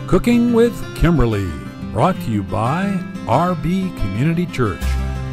Cooking with Kimberley, brought to you by RB Community Church.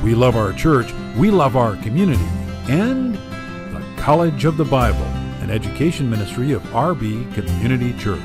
We love our church, we love our community, and the College of the Bible, an education ministry of RB Community Church.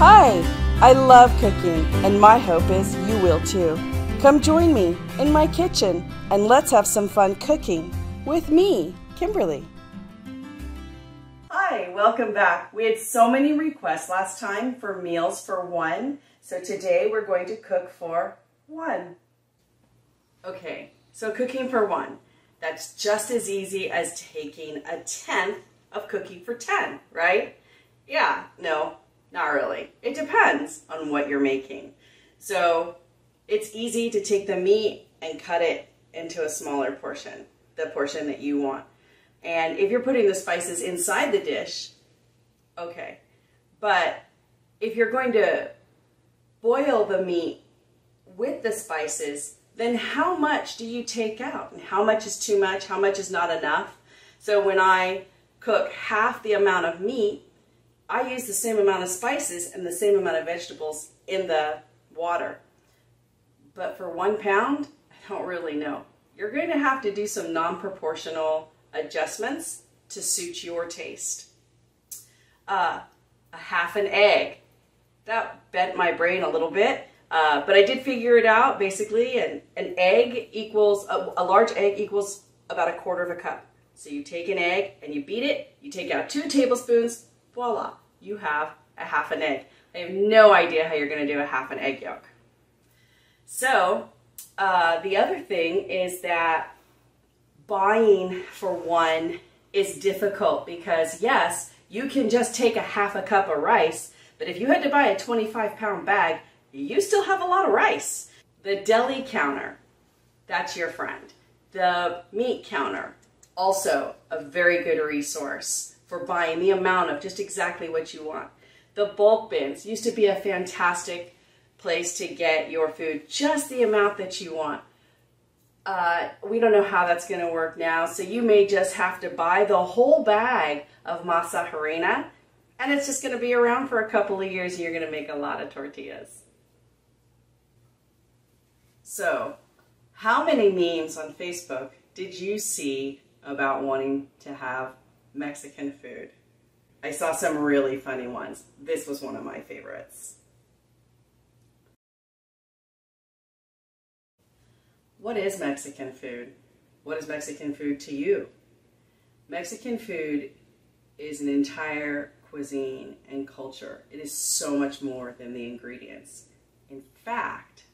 Hi! I love cooking, and my hope is you will too. Come join me in my kitchen, and let's have some fun cooking with me, Kimberly. Hi, welcome back. We had so many requests last time for meals for one, so today we're going to cook for one. Okay, so cooking for one. That's just as easy as taking a tenth of cooking for 10, right? Yeah, no. Not really. It depends on what you're making. So it's easy to take the meat and cut it into a smaller portion, the portion that you want. And if you're putting the spices inside the dish, okay. But if you're going to boil the meat with the spices, then how much do you take out? And how much is too much? How much is not enough? So when I cook half the amount of meat, I use the same amount of spices and the same amount of vegetables in the water. But for 1 pound, I don't really know. You're going to have to do some non-proportional adjustments to suit your taste. A half an egg. That bent my brain a little bit, but I did figure it out basically. An egg equals, a large egg equals about 1/4 cup. So you take an egg and you beat it, you take out 2 tablespoons, voila, you have a half an egg. I have no idea how you're going to do a half an egg yolk. So the other thing is that buying for one is difficult because yes, you can just take a half a cup of rice, but if you had to buy a 25-pound bag, you still have a lot of rice. The deli counter, that's your friend. The meat counter, also a very good resource for buying the amount of just exactly what you want. The bulk bins used to be a fantastic place to get your food, just the amount that you want. We don't know how that's going to work now, so you may just have to buy the whole bag of masa harina, and it's just going to be around for a couple of years, and you're going to make a lot of tortillas. So, how many memes on Facebook did you see about wanting to have Mexican food? I saw some really funny ones. This was one of my favorites. What is Mexican food? What is Mexican food to you? Mexican food is an entire cuisine and culture. It is so much more than the ingredients. In fact,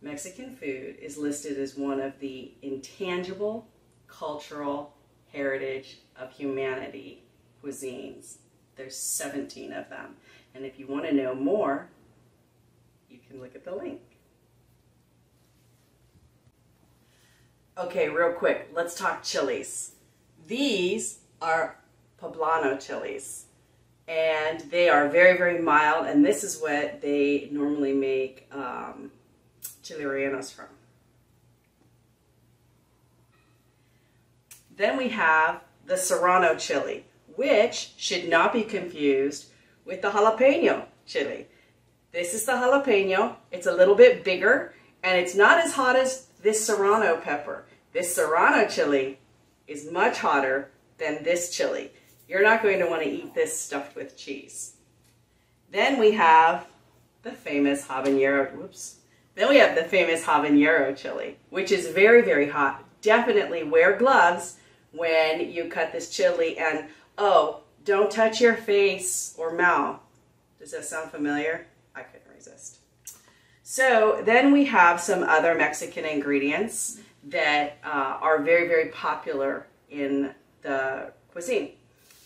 Mexican food is listed as one of the intangible cultural heritage of humanity cuisines. There's 17 of them. And if you want to know more, you can look at the link. Okay, real quick, let's talk chilies. These are poblano chilies, and they are very, very mild, and this is what they normally make chili rellenos from. Then we have the Serrano chili, which should not be confused with the jalapeno chili. This is the jalapeno. It's a little bit bigger, and it's not as hot as this Serrano pepper. This Serrano chili is much hotter than this chili. You're not going to want to eat this stuffed with cheese. Then we have the the famous habanero, Then we have the famous habanero chili, which is very, very hot. Definitely wear gloves when you cut this chili, and oh, don't touch your face or mouth. Does that sound familiar? I couldn't resist. So then we have some other Mexican ingredients that are very, very popular in the cuisine.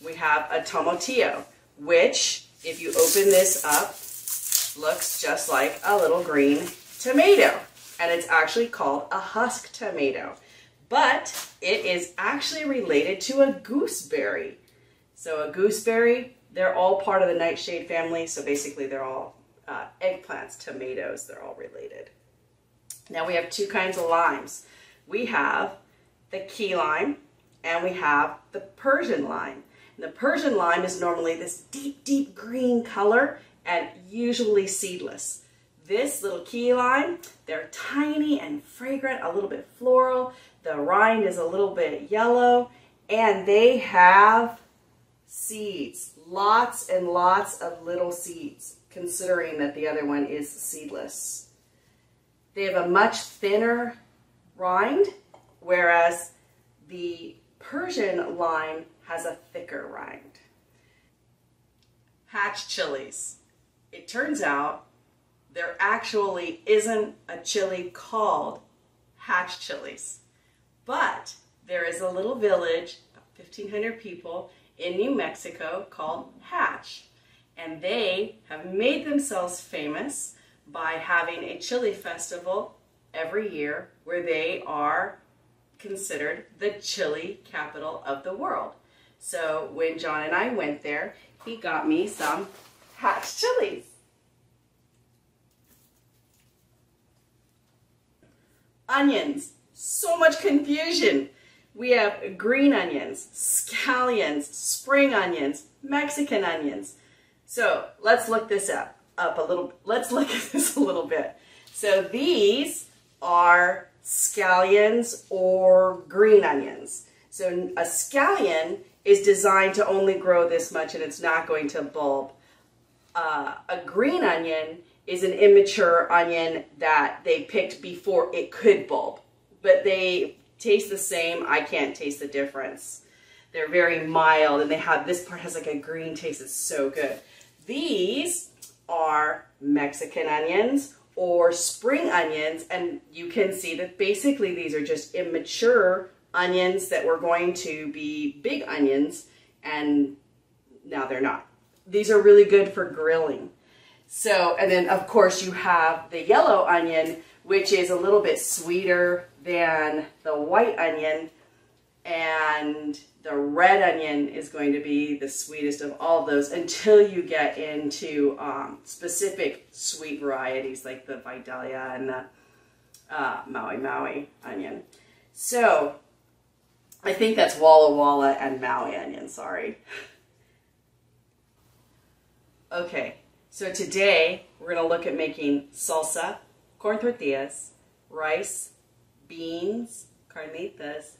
We have a tomatillo, which, if you open this up, looks just like a little green tomato. And it's actually called a husk tomato. But it is actually related to a gooseberry. So a gooseberry, they're all part of the nightshade family. So basically they're all eggplants, tomatoes, they're all related. Now we have two kinds of limes. We have the key lime and we have the Persian lime. And the Persian lime is normally this deep, deep green color and usually seedless. This little key lime, they're tiny and fragrant, a little bit floral. The rind is a little bit yellow, and they have seeds, lots and lots of little seeds, considering that the other one is seedless. They have a much thinner rind, whereas the Persian lime has a thicker rind. Hatch chilies. It turns out there actually isn't a chili called hatch chilies, but there is a little village, about 1,500 people, in New Mexico called Hatch, and they have made themselves famous by having a chili festival every year where they are considered the chili capital of the world. So when John and I went there, he got me some Hatch chilies. Onions, so much confusion. We have green onions, scallions, spring onions, Mexican onions. So let's look this Let's look at this a little bit. So these are scallions or green onions. So a scallion is designed to only grow this much and it's not going to bulb. A green onion is an immature onion that they picked before it could bulb. But they taste the same. I can't taste the difference. They're very mild and they have, this part has like a green taste. It's so good. These are Mexican onions or spring onions, and you can see that basically these are just immature onions that were going to be big onions, and now they're not. These are really good for grilling. So, and then of course you have the yellow onion, which is a little bit sweeter than the white onion, and the red onion is going to be the sweetest of all of those until you get into specific sweet varieties like the Vidalia and the Maui Maui onion. So I think that's Walla Walla and Maui onion, sorry. Okay, so today we're going to look at making salsa, corn tortillas, rice, beans, carnitas,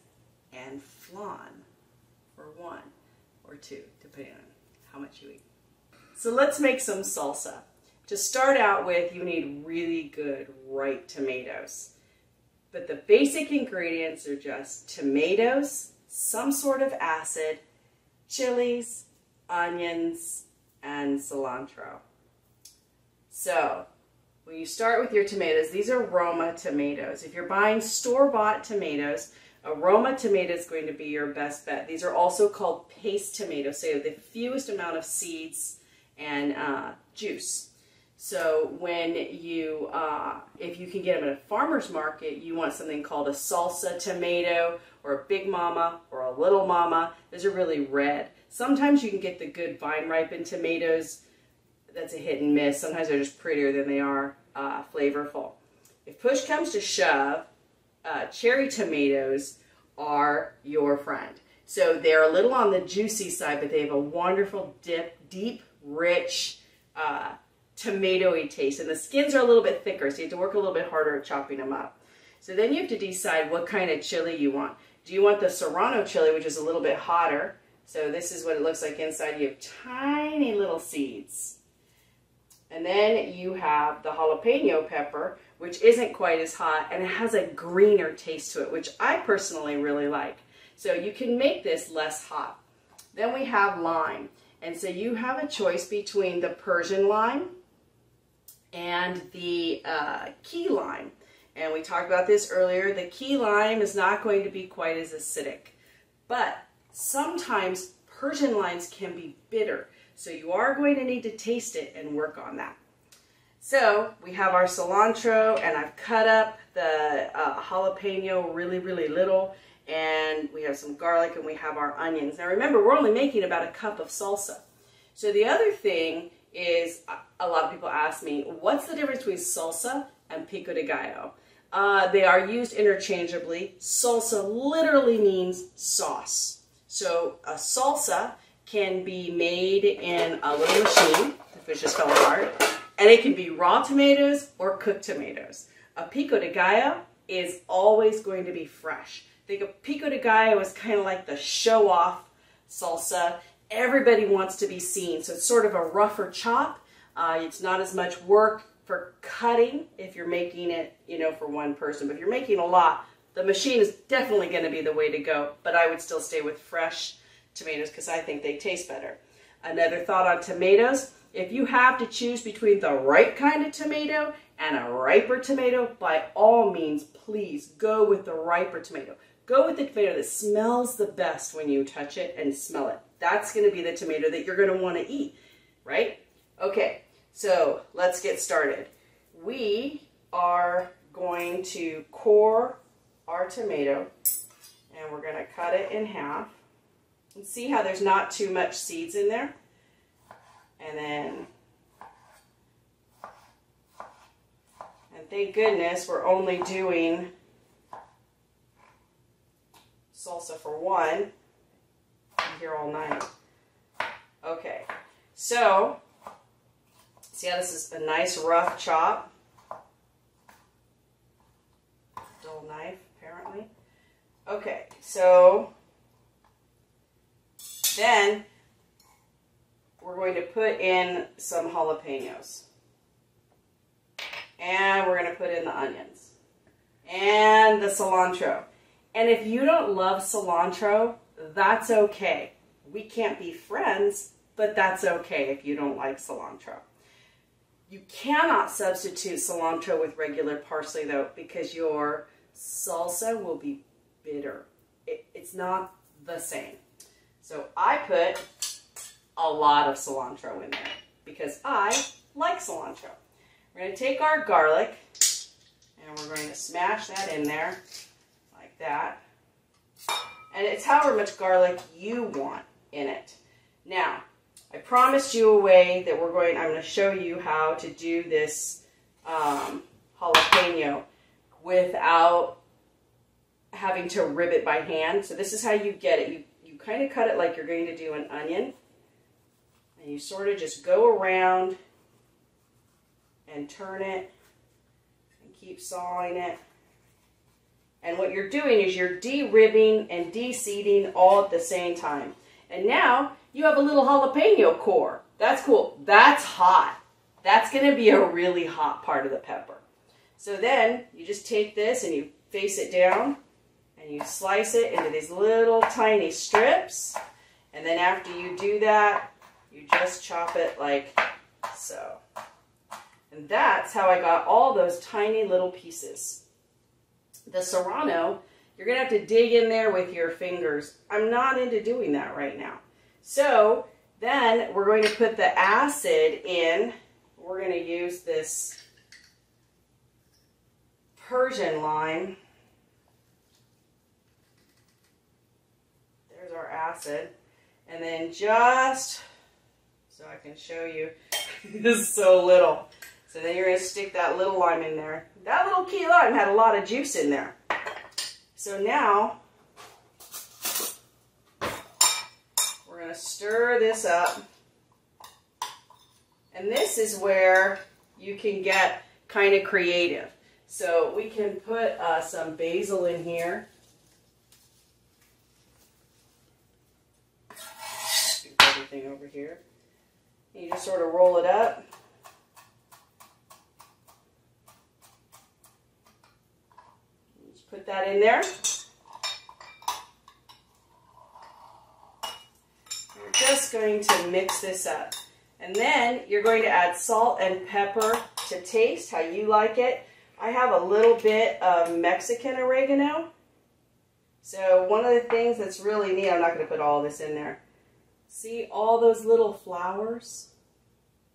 and flan for 1 or 2, depending on how much you eat. So let's make some salsa. To start out with, you need really good ripe tomatoes. But the basic ingredients are just tomatoes, some sort of acid, chilies, onions, and cilantro. So when you start with your tomatoes, these are Roma tomatoes. If you're buying store-bought tomatoes, a Roma tomato is going to be your best bet. These are also called paste tomatoes, so you have the fewest amount of seeds and juice. So when you, if you can get them at a farmer's market, you want something called a salsa tomato or a big mama or a little mama. Those are really red. Sometimes you can get the good vine ripened tomatoes. That's a hit and miss. Sometimes they're just prettier than they are flavorful. If push comes to shove, cherry tomatoes are your friend. So they're a little on the juicy side, but they have a wonderful deep, rich, tomatoey taste. And the skins are a little bit thicker, so you have to work a little bit harder at chopping them up. So then you have to decide what kind of chili you want. Do you want the Serrano chili, which is a little bit hotter? So this is what it looks like inside. You have tiny little seeds. And then you have the jalapeno pepper, which isn't quite as hot, and it has a greener taste to it, which I personally really like. So you can make this less hot. Then we have lime. And so you have a choice between the Persian lime and the key lime. And we talked about this earlier. The key lime is not going to be quite as acidic, but sometimes Persian limes can be bitter. So you are going to need to taste it and work on that. So we have our cilantro, and I've cut up the jalapeno really, really little, and we have some garlic, and we have our onions. Now remember, we're only making about a cup of salsa. So the other thing is, a lot of people ask me, what's the difference between salsa and pico de gallo? They are used interchangeably. Salsa literally means sauce. So a salsa can be made in a little machine, the fish just fell apart, and it can be raw tomatoes or cooked tomatoes. A pico de gallo is always going to be fresh. Think of pico de gallo as kind of like the show-off salsa. Everybody wants to be seen, so it's sort of a rougher chop. It's not as much work for cutting if you're making it, you know, for one person. But if you're making a lot, the machine is definitely going to be the way to go. But I would still stay with fresh tomatoes because I think they taste better. Another thought on tomatoes, if you have to choose between the right kind of tomato and a riper tomato, by all means, please go with the riper tomato. Go with the tomato that smells the best when you touch it and smell it. That's going to be the tomato that you're going to want to eat, right? Okay, so let's get started. We are going to core our tomato, and we're going to cut it in half. And see how there's not too much seeds in there? And then, and thank goodness we're only doing salsa for one. I'm here all night. Okay, so see how this is a nice rough chop? Dull knife, apparently. Okay, so then we're going to put in some jalapenos. And we're going to put in the onions. And the cilantro. And if you don't love cilantro, that's okay. We can't be friends, but that's okay if you don't like cilantro. You cannot substitute cilantro with regular parsley though, because your salsa will be bitter. It's not the same. So I put a lot of cilantro in there because I like cilantro. We're going to take our garlic and we're going to smash that in there like that. And it's however much garlic you want in it. Now, I promised you a way that I'm going to show you how to do this jalapeno without having to rib it by hand. So this is how you get it. You kind of cut it like you're going to do an onion. And you sort of just go around and turn it and keep sawing it. And what you're doing is you're de-ribbing and de-seeding all at the same time. And now you have a little jalapeno core. That's cool. That's hot. That's going to be a really hot part of the pepper. So then you just take this and you face it down and you slice it into these little tiny strips. And then after you do that, you just chop it like so. And that's how I got all those tiny little pieces. The Serrano, you're going to have to dig in there with your fingers. I'm not into doing that right now. So then we're going to put the acid in. We're going to use this Persian lime. There's our acid. And then just so I can show you, this is so little. So then you're going to stick that little lime in there. That little key lime had a lot of juice in there. So now we're going to stir this up. And this is where you can get kind of creative. So we can put some basil in here. Scoop everything over here. You just sort of roll it up. Put that in there. We're just going to mix this up. And then you're going to add salt and pepper to taste, how you like it. I have a little bit of Mexican oregano. So one of the things that's really neat, I'm not going to put all this in there. See all those little flowers?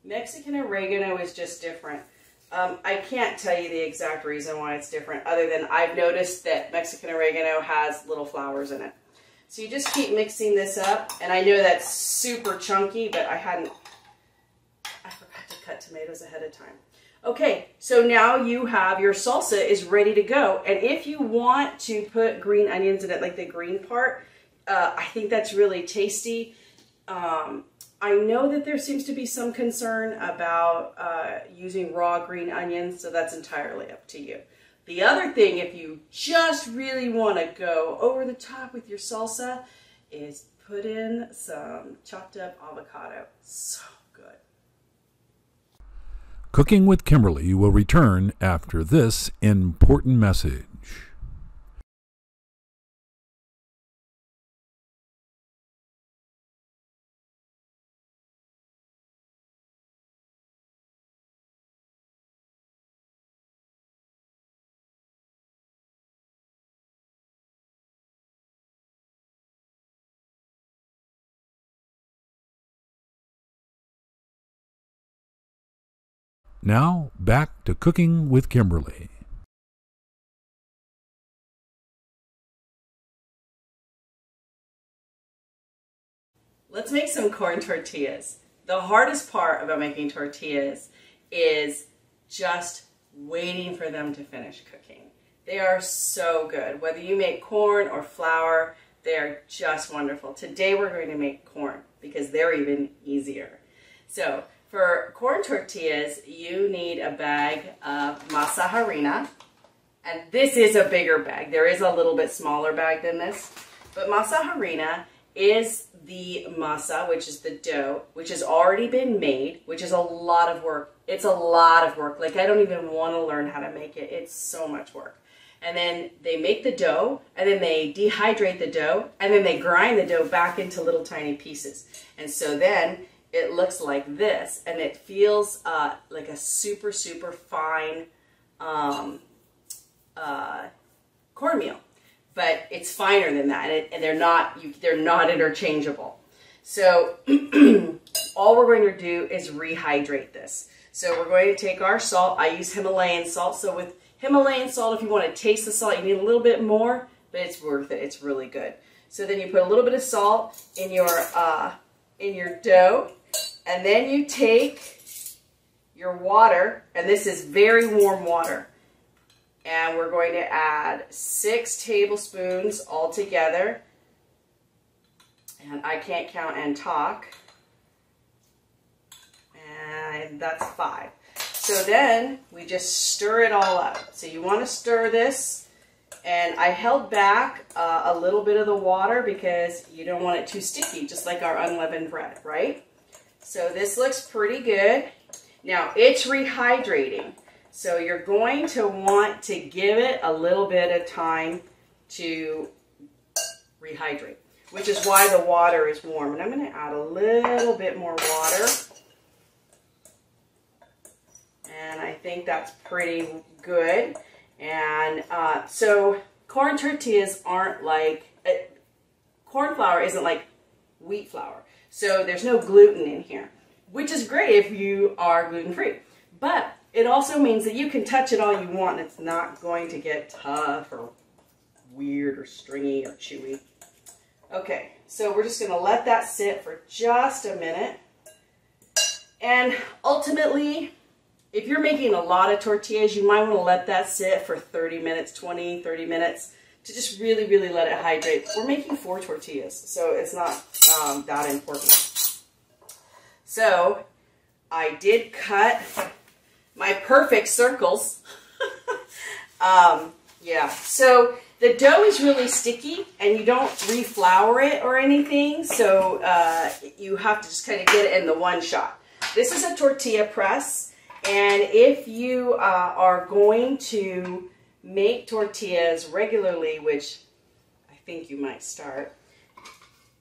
Mexican oregano is just different. I can't tell you the exact reason why it's different, other than I've noticed that Mexican oregano has little flowers in it. So you just keep mixing this up, and I know that's super chunky, but I forgot to cut tomatoes ahead of time. Okay, so now you have your salsa is ready to go, and if you want to put green onions in it, like the green part, I think that's really tasty. I know that there seems to be some concern about using raw green onions, so that's entirely up to you. The other thing, if you just really want to go over the top with your salsa, is put in some chopped up avocado. So good. Cooking with Kimberley will return after this important message. Now, back to Cooking with Kimberley. Let's make some corn tortillas. The hardest part about making tortillas is just waiting for them to finish cooking. They are so good. Whether you make corn or flour, they are just wonderful. Today we're going to make corn because they're even easier. So, for corn tortillas, you need a bag of masa harina, and this is a bigger bag. There is a little bit smaller bag than this, but masa harina is the masa, which is the dough, which has already been made, which is a lot of work. It's a lot of work. Like, I don't even want to learn how to make it. It's so much work. And then they make the dough, and then they dehydrate the dough, and then they grind the dough back into little tiny pieces. And so then it looks like this, and it feels like a super, super fine cornmeal, but it's finer than that, and they're not interchangeable. So all we're going to do is rehydrate this. So we're going to take our salt. I use Himalayan salt. So with Himalayan salt, if you want to taste the salt, you need a little bit more, but it's worth it. It's really good. So then you put a little bit of salt in your dough. And then you take your water, and this is very warm water, and we're going to add 6 tablespoons all together, and I can't count and talk, and that's 5. So then we just stir it all up. So you want to stir this, and I held back a little bit of the water because you don't want it too sticky, just like our unleavened bread, right? So this looks pretty good. Now it's rehydrating. So you're going to want to give it a little bit of time to rehydrate, which is why the water is warm. And I'm going to add a little bit more water. And I think that's pretty good. And so corn tortillas aren't like, corn flour isn't like wheat flour. So there's no gluten in here, which is great if you are gluten-free. But it also means that you can touch it all you want and it's not going to get tough or weird or stringy or chewy. Okay, so we're just going to let that sit for just a minute. And ultimately, if you're making a lot of tortillas, you might want to let that sit for 30 minutes, 20, 30 minutes. To just really, really let it hydrate. We're making 4 tortillas, so it's not that important. So I did cut my perfect circles. Yeah, so the dough is really sticky, and you don't reflour it or anything, so you have to just kind of get it in the one shot. This is a tortilla press, and if you are going to make tortillas regularly, which I think you might start,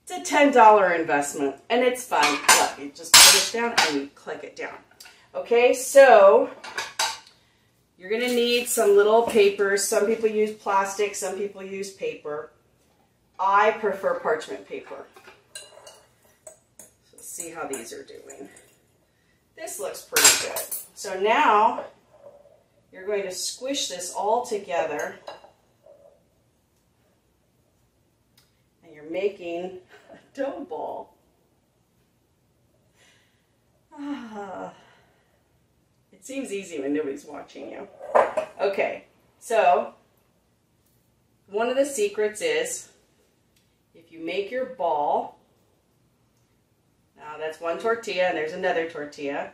it's a $10 investment, and it's fun. Look, you just put it down and you click it down. Okay, so you're going to need some little papers. Some people use plastic, some people use paper. I prefer parchment paper. Let's see how these are doing. This looks pretty good. So now you're going to squish this all together. And you're making a dough ball. It seems easy when nobody's watching you. Okay, so one of the secrets is if you make your ball, now that's one tortilla and there's another tortilla,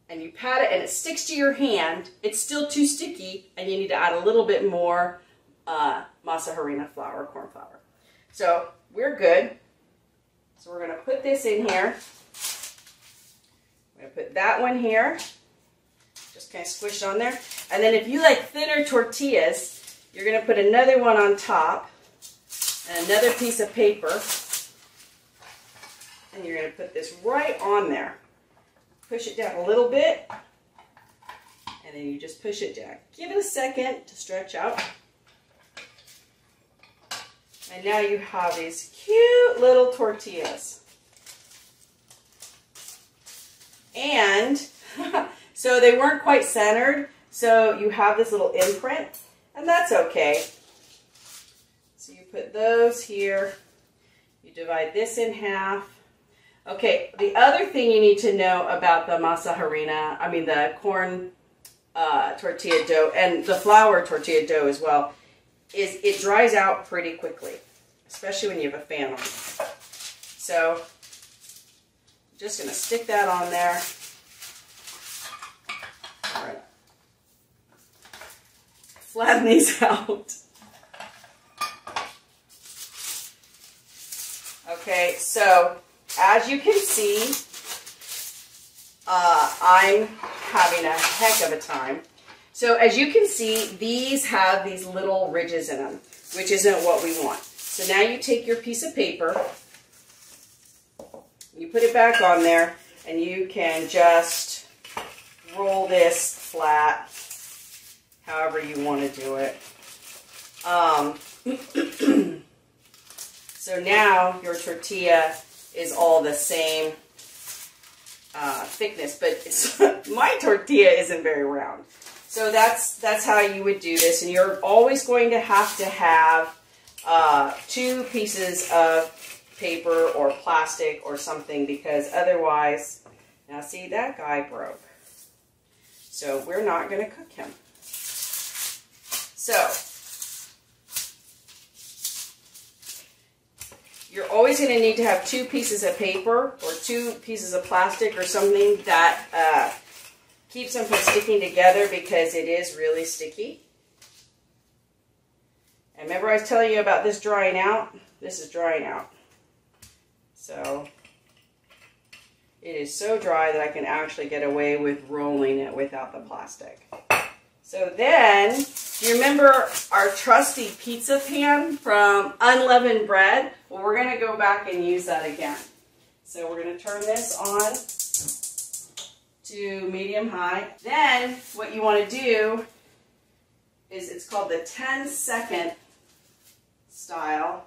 and you pat it and it sticks to your hand, it's still too sticky and you need to add a little bit more masa harina flour, corn flour. So we're good. So we're going to put this in here. I'm going to put that one here. Just kind of squish on there. And then if you like thinner tortillas, you're going to put another one on top and another piece of paper. And you're going to put this right on there. Push it down a little bit. And then you just push it down. Give it a second to stretch out. And now you have these cute little tortillas. And so they weren't quite centered, so you have this little imprint, and that's okay. So you put those here, you divide this in half. Okay, the other thing you need to know about the masa harina, the corn tortilla dough, and the flour tortilla dough as well, is it dries out pretty quickly, especially when you have a fan on. So I'm just going to stick that on there. All right. Flatten these out. Okay, so as you can see, I'm having a heck of a time. So as you can see, these have these little ridges in them, which isn't what we want. So now you take your piece of paper, you put it back on there, and you can just roll this flat, however you want to do it. So now your tortilla is all the same thickness, but it's, my tortilla isn't very round. So that's how you would do this, and you're always going to have two pieces of paper or plastic or something, because otherwise, now see, that guy broke. So we're not going to cook him. So you're always going to need to have two pieces of paper or two pieces of plastic or something that keeps them from sticking together, because it is really sticky. And remember I was telling you about this drying out? This is drying out. So it is so dry that I can actually get away with rolling it without the plastic. So then, do you remember our trusty pizza pan from Unleavened Bread? Well, we're going to go back and use that again. So we're going to turn this on to medium high. Then what you want to do is, it's called the 10-second style,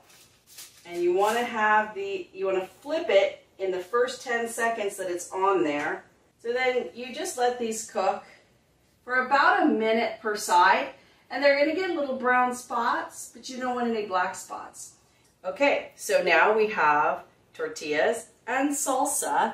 and you want to flip it in the first 10 seconds that it's on there. So then you just let these cook for about a minute per side, and they're going to get little brown spots, but you don't want any black spots. Okay, so now we have tortillas and salsa.